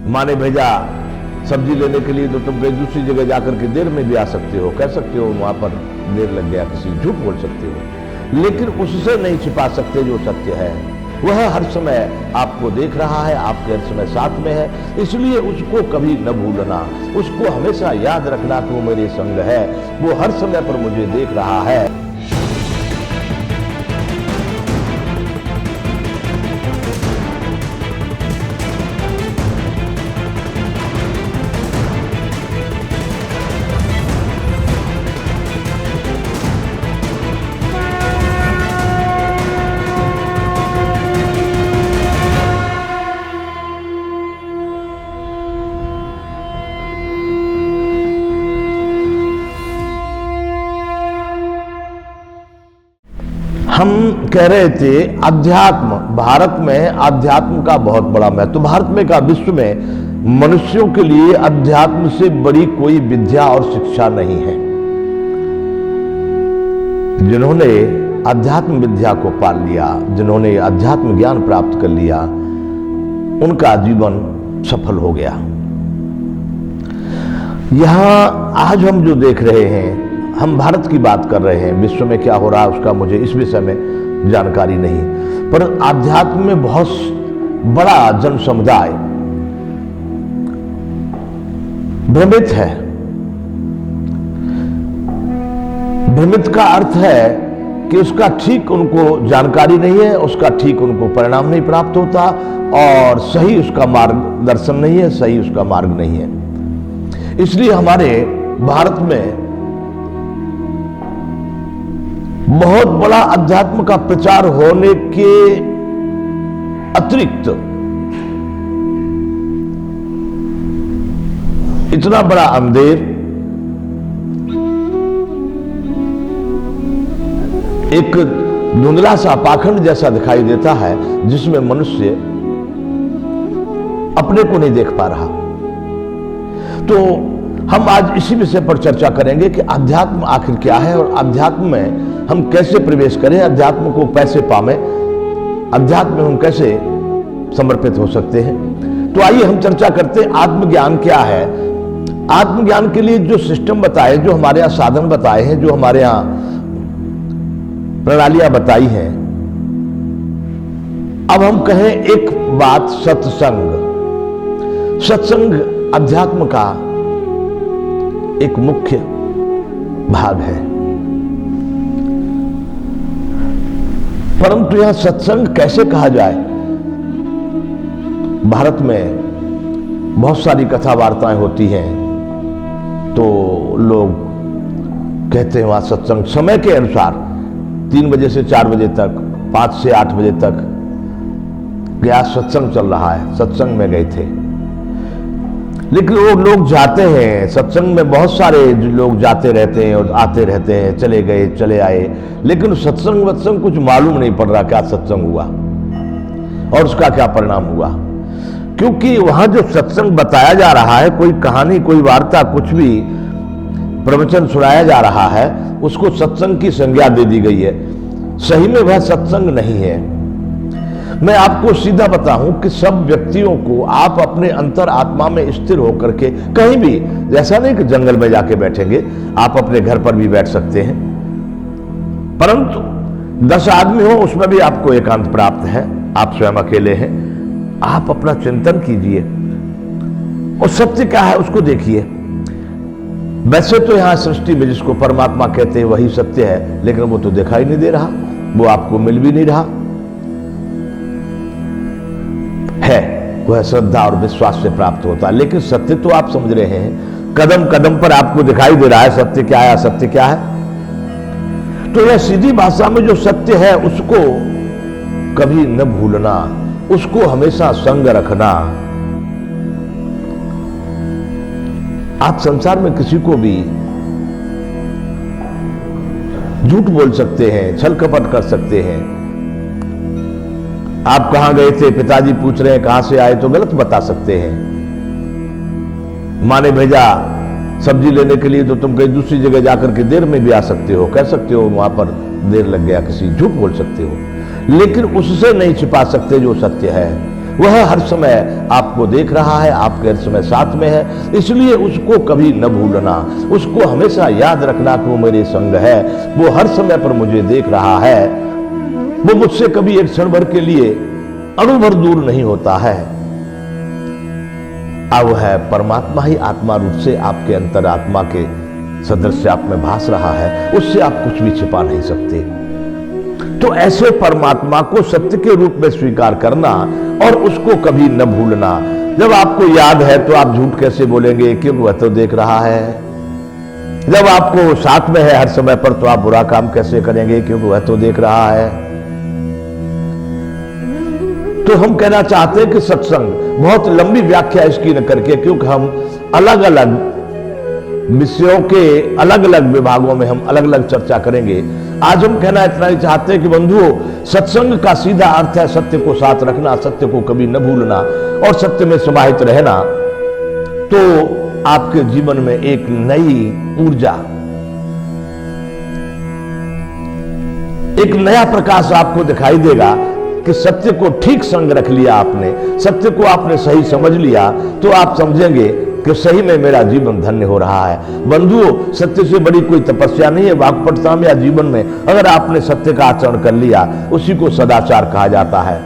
माँ ने भेजा सब्जी लेने के लिए तो तुम कहीं दूसरी जगह जाकर के देर में भी आ सकते हो, कह सकते हो वहां पर देर लग गया, किसी झूठ बोल सकते हो, लेकिन उससे नहीं छिपा सकते जो सत्य है। वह हर समय आपको देख रहा है, आपके हर समय साथ में है, इसलिए उसको कभी न भूलना, उसको हमेशा याद रखना कि वो मेरे संग है, वो हर समय पर मुझे देख रहा है। हम कह रहे थे अध्यात्म, भारत में अध्यात्म का बहुत बड़ा महत्व, भारत में का विश्व में मनुष्यों के लिए अध्यात्म से बड़ी कोई विद्या और शिक्षा नहीं है। जिन्होंने अध्यात्म विद्या को पाल लिया, जिन्होंने अध्यात्म ज्ञान प्राप्त कर लिया, उनका जीवन सफल हो गया। यहां आज हम जो देख रहे हैं, हम भारत की बात कर रहे हैं, विश्व में क्या हो रहा है उसका मुझे इस विषय में जानकारी नहीं, पर आध्यात्म में बहुत बड़ा जन समुदाय भ्रमित है। भ्रमित का अर्थ है कि उसका ठीक उनको जानकारी नहीं है, उसका ठीक उनको परिणाम नहीं प्राप्त होता और सही उसका मार्गदर्शन नहीं है, सही उसका मार्ग नहीं है। इसलिए हमारे भारत में बहुत बड़ा अध्यात्म का प्रचार होने के अतिरिक्त इतना बड़ा अंधेर, एक धुंधला सा पाखंड जैसा दिखाई देता है, जिसमें मनुष्य अपने को नहीं देख पा रहा। तो हम आज इसी विषय पर चर्चा करेंगे कि अध्यात्म आखिर क्या है और अध्यात्म में हम कैसे प्रवेश करें, अध्यात्म को कैसे पावें, अध्यात्म में हम कैसे समर्पित हो सकते हैं। तो आइए हम चर्चा करते हैं आत्मज्ञान क्या है। आत्मज्ञान के लिए जो सिस्टम बताए, जो हमारे यहाँ साधन बताए हैं, जो हमारे यहाँ प्रणालियां बताई हैं, अब हम कहें एक बात, सत्संग। सत्संग अध्यात्म का एक मुख्य भाग है, परंतु यहां सत्संग कैसे कहा जाए। भारत में बहुत सारी कथा वार्ताएं होती हैं, तो लोग कहते हैं वहां सत्संग समय के अनुसार 3 बजे से 4 बजे तक, 5 से 8 बजे तक गया सत्संग चल रहा है, सत्संग में गए थे। लेकिन वो लोग जाते हैं सत्संग में, बहुत सारे लोग जाते रहते हैं और आते रहते हैं, चले गए चले आए, लेकिन सत्संग वत्संग कुछ मालूम नहीं पड़ रहा क्या सत्संग हुआ और उसका क्या परिणाम हुआ। क्योंकि वहां जो सत्संग बताया जा रहा है, कोई कहानी, कोई वार्ता, कुछ भी प्रवचन सुनाया जा रहा है, उसको सत्संग की संज्ञा दे दी गई है। सही में वह सत्संग नहीं है। मैं आपको सीधा बताऊं कि सब व्यक्तियों को आप अपने अंतर आत्मा में स्थिर होकर के कहीं भी, जैसा नहीं कि जंगल में जाके बैठेंगे, आप अपने घर पर भी बैठ सकते हैं, परंतु 10 आदमी हो उसमें भी आपको एकांत प्राप्त है, आप स्वयं अकेले हैं। आप अपना चिंतन कीजिए और सत्य क्या है उसको देखिए। वैसे तो यहां सृष्टि में जिसको परमात्मा कहते हैं वही सत्य है, लेकिन वो तो दिखाई नहीं दे रहा, वो आपको मिल भी नहीं रहा है। वह श्रद्धा और विश्वास से प्राप्त होता है, लेकिन सत्य तो आप समझ रहे हैं, कदम कदम पर आपको दिखाई दे रहा है सत्य क्या है, असत्य क्या है। तो यह सीधी भाषा में जो सत्य है उसको कभी न भूलना, उसको हमेशा संग रखना। आप संसार में किसी को भी झूठ बोल सकते हैं, छल कपट कर सकते हैं। आप कहां गए थे, पिताजी पूछ रहे हैं कहां से आए, तो गलत बता सकते हैं। माँ ने भेजा सब्जी लेने के लिए तो तुम कहीं दूसरी जगह जाकर के देर में भी आ सकते हो, कह सकते हो वहां पर देर लग गया, किसी झूठ बोल सकते हो, लेकिन उससे नहीं छिपा सकते जो सत्य है। वह हर समय आपको देख रहा है, आपके हर समय साथ में है, इसलिए उसको कभी न भूलना, उसको हमेशा याद रखना कि वो मेरे संग है, वो हर समय पर मुझे देख रहा है, वो मुझसे कभी एक क्षण भर के लिए अणु भर दूर नहीं होता है। अब है परमात्मा ही आत्मा रूप से आपके अंतरात्मा के सदृश्य आप में भास रहा है, उससे आप कुछ भी छिपा नहीं सकते। तो ऐसे परमात्मा को सत्य के रूप में स्वीकार करना और उसको कभी न भूलना। जब आपको याद है तो आप झूठ कैसे बोलेंगे, क्योंकि वह तो देख रहा है। जब आपको साथ में है हर समय पर तो आप बुरा काम कैसे करेंगे, क्योंकि वह तो देख रहा है। तो हम कहना चाहते हैं कि सत्संग, बहुत लंबी व्याख्या इसकी न करके, क्योंकि हम अलग अलग विषयों के अलग अलग विभागों में हम अलग अलग चर्चा करेंगे। आज हम कहना इतना ही चाहते हैं कि बंधुओं, सत्संग का सीधा अर्थ है सत्य को साथ रखना, सत्य को कभी न भूलना और सत्य में समाहित रहना। तो आपके जीवन में एक नई ऊर्जा, एक नया प्रकाश आपको दिखाई देगा कि सत्य को ठीक संग रख लिया आपने, सत्य को आपने सही समझ लिया, तो आप समझेंगे कि सही में मेरा जीवन धन्य हो रहा है। बंधुओं, सत्य से बड़ी कोई तपस्या नहीं है वाक्पटुता में या जीवन में। अगर आपने सत्य का आचरण कर लिया, उसी को सदाचार कहा जाता है।